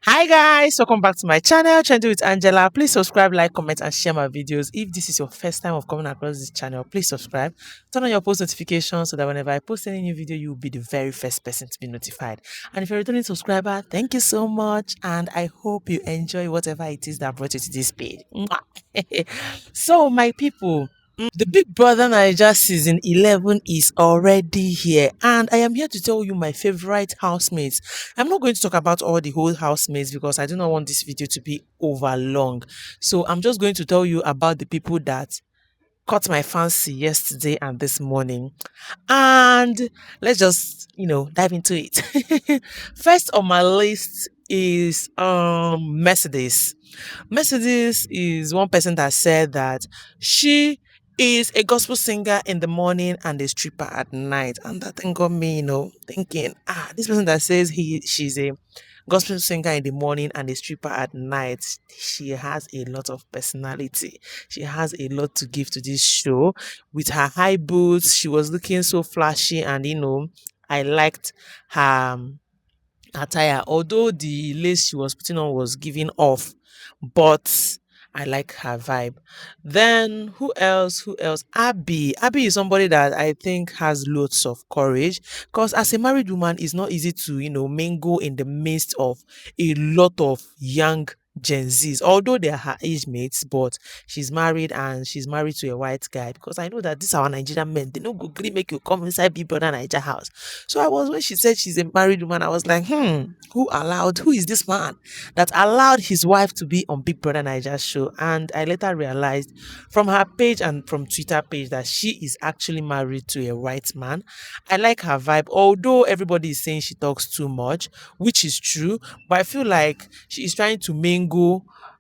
Hi guys, welcome back to my channel, Trendy with Angela. Please subscribe, like, comment, and share my videos. If this is your first time of coming across this channel, please subscribe. Turn on your post notifications so that whenever I post any new video, you'll be the very first person to be notified. And if you're a returning subscriber, thank you so much. And I hope you enjoy whatever it is that brought you to this page. Mwah. So, my people. The Big Brother Naija season 11 is already here, and I am here to tell you my favorite housemates. I'm not going to talk about all the whole housemates because I do not want this video to be over long. So I'm just going to tell you about the people that caught my fancy yesterday and this morning. And let's just, dive into it. First on my list is Mercedes. Mercedes is one person that said that she is a gospel singer in the morning and a stripper at night. And that thing got me, thinking, this person that says she's a gospel singer in the morning and a stripper at night, she has a lot of personality. She has a lot to give to this show. With her high boots, she was looking so flashy, and I liked her attire, although the lace she was putting on was giving off, but I like her vibe. Then who else? Who else? Abby. Abby is somebody that I think has lots of courage, because as a married woman, it's not easy to mingle in the midst of a lot of young Gen Zs, although they're her age mates, but she's married and she's married to a white guy. Because I know that these are our Nigerian men, they don't go gree make you come inside Big Brother Niger house. So I was, when she said she's a married woman, I was like, who is this man that allowed his wife to be on Big Brother Niger's show? And I later realized from her page and from Twitter page that she is actually married to a white man. I like her vibe, although everybody is saying she talks too much, which is true, but I feel like she is trying to mingle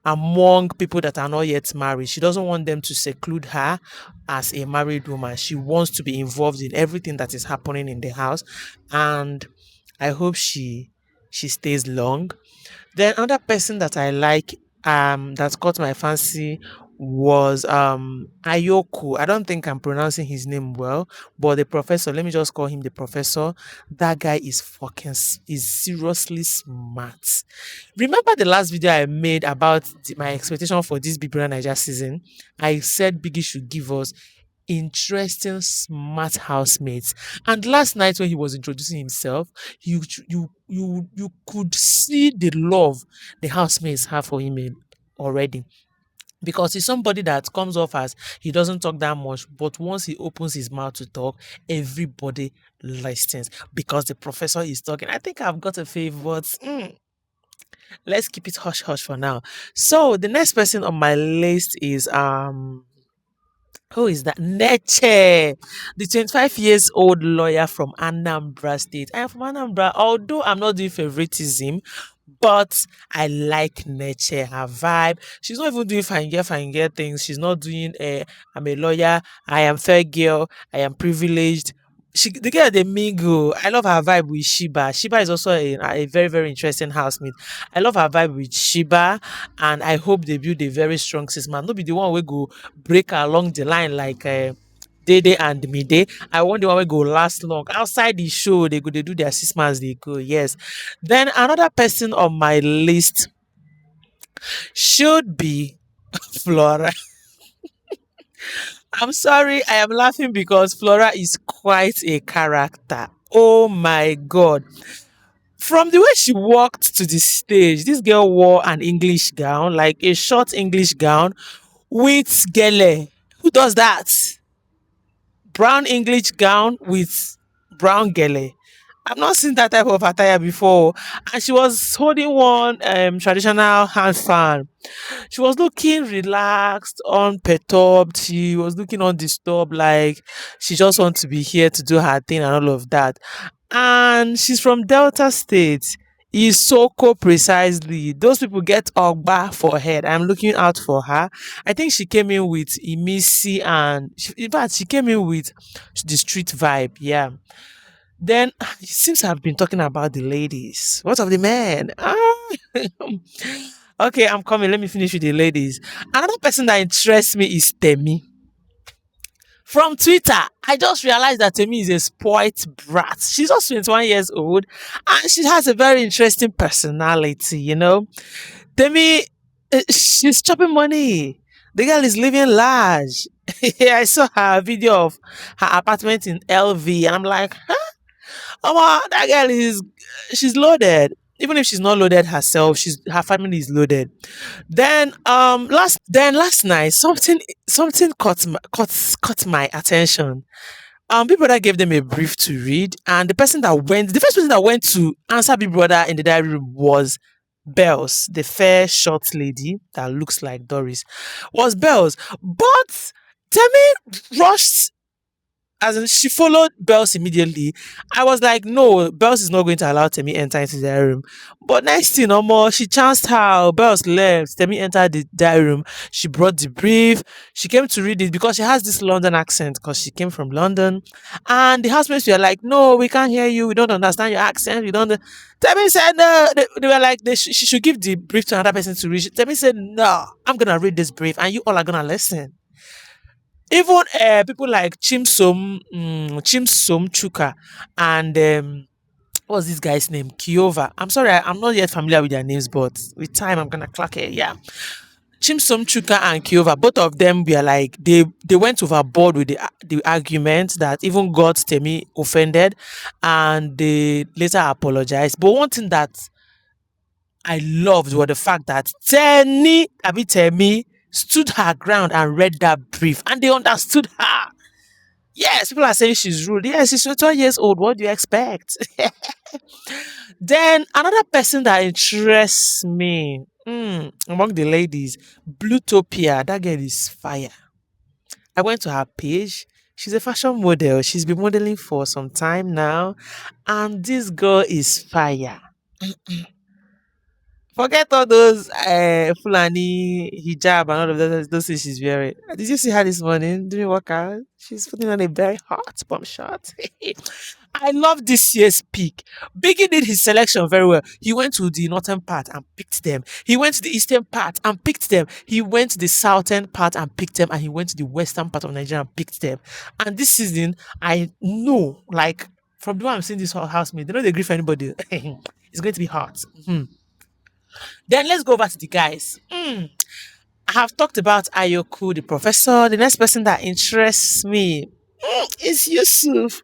among people that are not yet married. She doesn't want them to seclude her as a married woman. She wants to be involved in everything that is happening in the house, and I hope she stays long. Then another person that I like that caught my fancy was Ayoku. I don't think I'm pronouncing his name well, but the professor, let me just call him the professor. That guy is is seriously smart. Remember the last video I made about my expectation for this Big Brother Niger season? I said Biggie should give us interesting, smart housemates. And last night when he was introducing himself, you could see the love the housemates have for him already. Because he's somebody that comes off as he doesn't talk that much, but once he opens his mouth to talk, everybody listens because the professor is talking. I think I've got a favorite. Let's keep it hush hush for now. So the next person on my list is who is that? Neche, the 25 years old lawyer from Anambra State. I am from Anambra, although I'm not doing favoritism, but I like Neche, her vibe. She's not even doing fine girl things. She's not doing I'm a lawyer, I am fair girl, I am privileged. The girl they mingle. I love her vibe with Shiba. Shiba is also a very, very interesting housemate. I love her vibe with Shiba, and I hope they build a very strong system. Not be the one we go break along the line like Day and Midday. I want the one we go last long. Outside the show, they do their 6 months, they go. Yes. Then another person on my list should be Flora. I'm sorry, I am laughing because Flora is quite a character. Oh my god. From the way she walked to the stage, this girl wore an English gown, like a short English gown with gele. Who does that? Brown English gown with brown gele. I've not seen that type of attire before. And she was holding one traditional hand fan. She was looking relaxed, unperturbed. She was looking undisturbed, like she just wants to be here to do her thing and all of that. And she's from Delta State. Isoko precisely. Those people get Ogba for head. I'm looking out for her. I think she came in with Imisi, and in fact she came in with the street vibe. Yeah. Then it seems I've been talking about the ladies. What of the men? Okay, I'm coming. Let me finish with the ladies. Another person that interests me is Temi. From Twitter, I just realized that Temi is a spoilt brat. She's just 21 years old and she has a very interesting personality, you know. Temi, she's chopping money. The girl is living large. I saw her video of her apartment in LV and I'm like, that girl is she's loaded. Even if she's not loaded herself, she's her family is loaded. Then last night something caught my attention. Big Brother gave them a brief to read, and the first person that went to answer Big Brother in the diary room was Bells, the fair short lady that looks like Doris, was Bells. But Temi rushed as in she followed Bells immediately. I was like, no, Bells is not going to allow Temi enter into their room. But next thing, no more, she chanced how Bells left. Temi entered the diary room. She brought the brief. She came to read it because she has this London accent because she came from London. And the housemates were like, no, we can't hear you. We don't understand your accent. We don't. Temi said, no. They were like, she should give the brief to another person to read. Temi said, no, I'm going to read this brief and you all are going to listen. Even people like Chimsom Chuka and what's this guy's name? Kiova. I'm sorry, I'm not yet familiar with their names, but with time I'm gonna clock it. Yeah. Chimsom Chuka and Kiova, both of them were like they went overboard with the argument that even got Temi offended and they later apologized. But one thing that I loved was the fact that Temi stood her ground and read that brief and they understood her. Yes, people are saying she's rude. Yes, she's 21 years old. What do you expect? Then another person that interests me among the ladies, Bluetopia. That girl is fire. I went to her page. She's a fashion model. She's been modeling for some time now. And this girl is fire. Forget all those Fulani hijab and all of those things she's wearing. Did you see her this morning doing workout? She's putting on a very hot bum shot. I love this year's pick. Biggie did his selection very well. He went to the northern part and picked them. He went to the eastern part and picked them. He went to the southern part and picked them. And he went to the western part of Nigeria and picked them. And this season, I know, like, from the way I'm seeing this housemate, they don't agree for anybody. It's going to be hot. Mhm. Then let's go over to the guys. I have talked about Ayoku, the professor. The next person that interests me is Yusuf.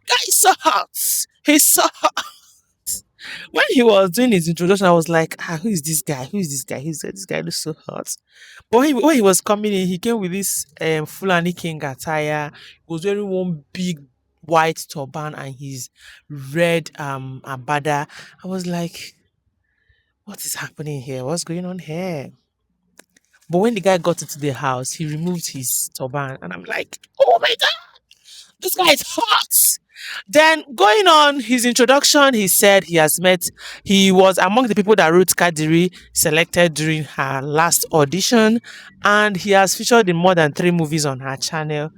Guy is so hot. He's so hot. When he was doing his introduction, I was like, who is this guy? Who is this guy? This guy looks so hot. But when he was coming in, he came with this Fulani King attire. He was wearing one big white turban and his red abada. I was like, what is happening here? What's going on here? But when the guy got into the house, he removed his turban, and I'm like, oh my god, this guy is hot. Then going on his introduction, he said he was among the people that Ruth Kadiri selected during her last audition, and he has featured in more than 3 movies on her channel.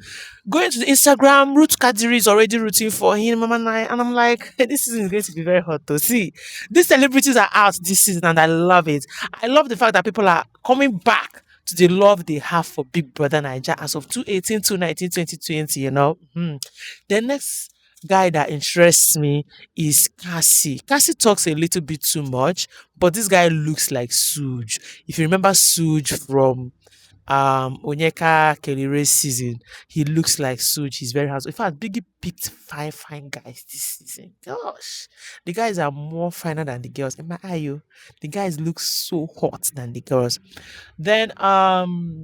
Going to the Instagram, Ruth Kadiri is already rooting for him, and I'm like, this season is going to be very hot to see. These celebrities are out this season, and I love it. I love the fact that people are coming back to the love they have for Big Brother Naija as of 2018, 2019, 2020, you know. The next guy that interests me is Cassie. Cassie talks a little bit too much, but this guy looks like Suge. If you remember Suge from Onyeka Kelly's season, he looks like Suge. He's very handsome. In fact, Biggie picked 5 fine guys this season. Gosh, the guys are more finer than the girls. Am I you? The guys look so hot than the girls. Then another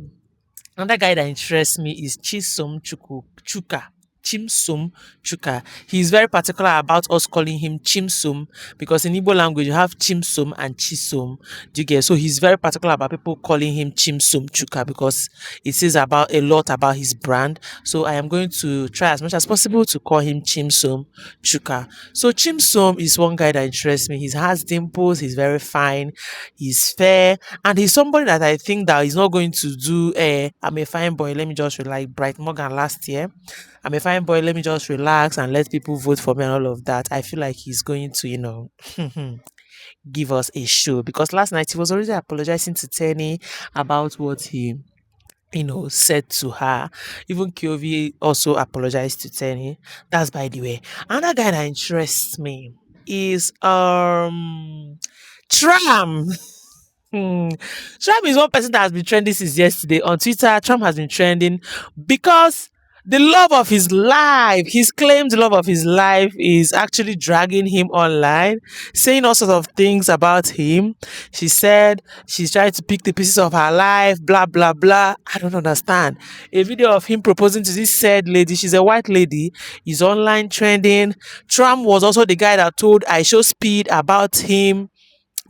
guy that interests me is Chuka. Chimsum Chuka. He's very particular about us calling him Chimsum because in Igbo language you have Chimsum and Chisum. Do you get? So he's very particular about people calling him Chimsum Chuka because it says about a lot about his brand. So I am going to try as much as possible to call him Chimsum Chuka. So Chimsum is one guy that interests me. He has dimples. He's very fine. He's fair, and he's somebody that I think that he's not going to do. I'm a fine boy. Let me just like Bright Morgan last year. I'm a fine boy. Let me just relax and let people vote for me and all of that. I feel like he's going to, give us a show because last night he was already apologizing to Tenny about what he said to her. Even Kyovi also apologized to Tenny. That's by the way. Another guy that interests me is Tram. Hmm. Trump is one person that has been trending since yesterday. On Twitter, Trump has been trending because the love of his life, his claimed love of his life, is actually dragging him online, saying all sorts of things about him. She said she's trying to pick the pieces of her life, blah, blah, blah. I don't understand. A video of him proposing to this said lady, she's a white lady, is online trending. Trump was also the guy that told I Show Speed about him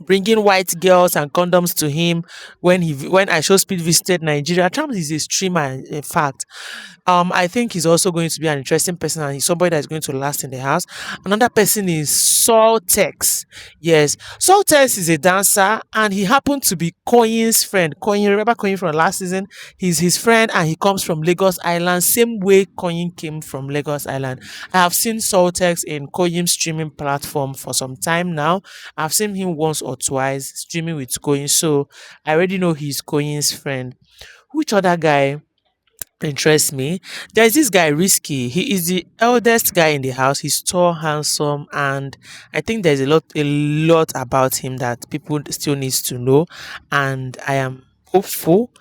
bringing white girls and condoms to him when I Show Speed visited Nigeria. Trump is a streamer, in fact. I think he's also going to be an interesting person and he's somebody that is going to last in the house. Another person is Saltex. Yes, Saltex is a dancer and he happened to be Koyin's friend. Koyin, remember Koyin from last season? He's his friend and he comes from Lagos Island, same way Koyin came from Lagos Island. I have seen Saltex in Koyin's streaming platform for some time now. I've seen him once or twice streaming with Koyin, so I already know he's Koyin's friend. Which other guy interests me? There's this guy Risky. He is the eldest guy in the house. He's tall, handsome, and I think there's a lot about him that people still needs to know. And I am hopeful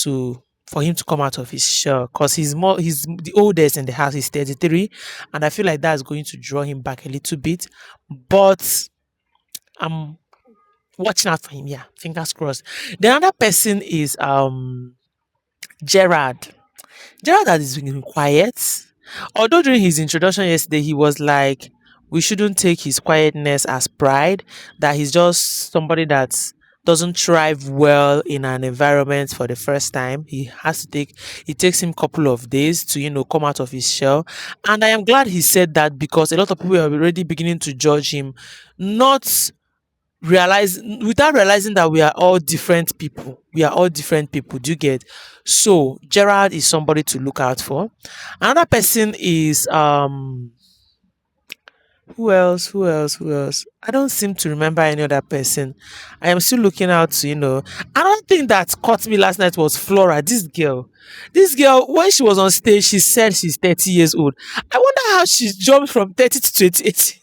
to for him to come out of his shell because he's the oldest in the house. He's 33, and I feel like that's going to draw him back a little bit. But I'm watching out for him. Yeah, fingers crossed. The other person is Gerard. Gerald has been quiet. Although during his introduction yesterday, he was like, we shouldn't take his quietness as pride, that he's just somebody that doesn't thrive well in an environment for the first time. It takes him a couple of days to, come out of his shell. And I am glad he said that because a lot of people are already beginning to judge him, not without realizing that we are all different people. We are all different people. Do you get? So Gerald is somebody to look out for. Another person is who else? Who else? Who else? I don't seem to remember any other person. I am still looking out to, Another thing that caught me last night was Flora. This girl. This girl, when she was on stage, she said she's 30 years old. I wonder how she jumped from 30 to 28.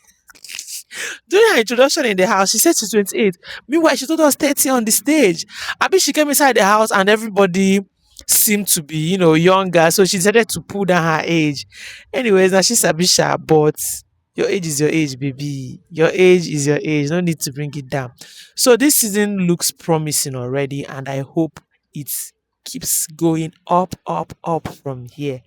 During her introduction in the house, she said she's 28. Meanwhile, she told us 30 on the stage. I mean, she came inside the house and everybody seemed to be, younger. So she decided to pull down her age. Anyways, now she's a bisha, but your age is your age, baby. Your age is your age. No need to bring it down. So this season looks promising already, and I hope it keeps going up, up, up from here.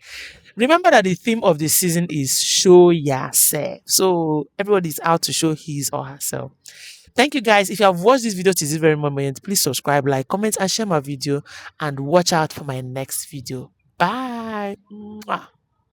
Remember that the theme of the season is show yourself. So everybody's out to show his or herself. Thank you guys. If you have watched this video to this very moment, please subscribe, like, comment, and share my video. And watch out for my next video. Bye. Mwah.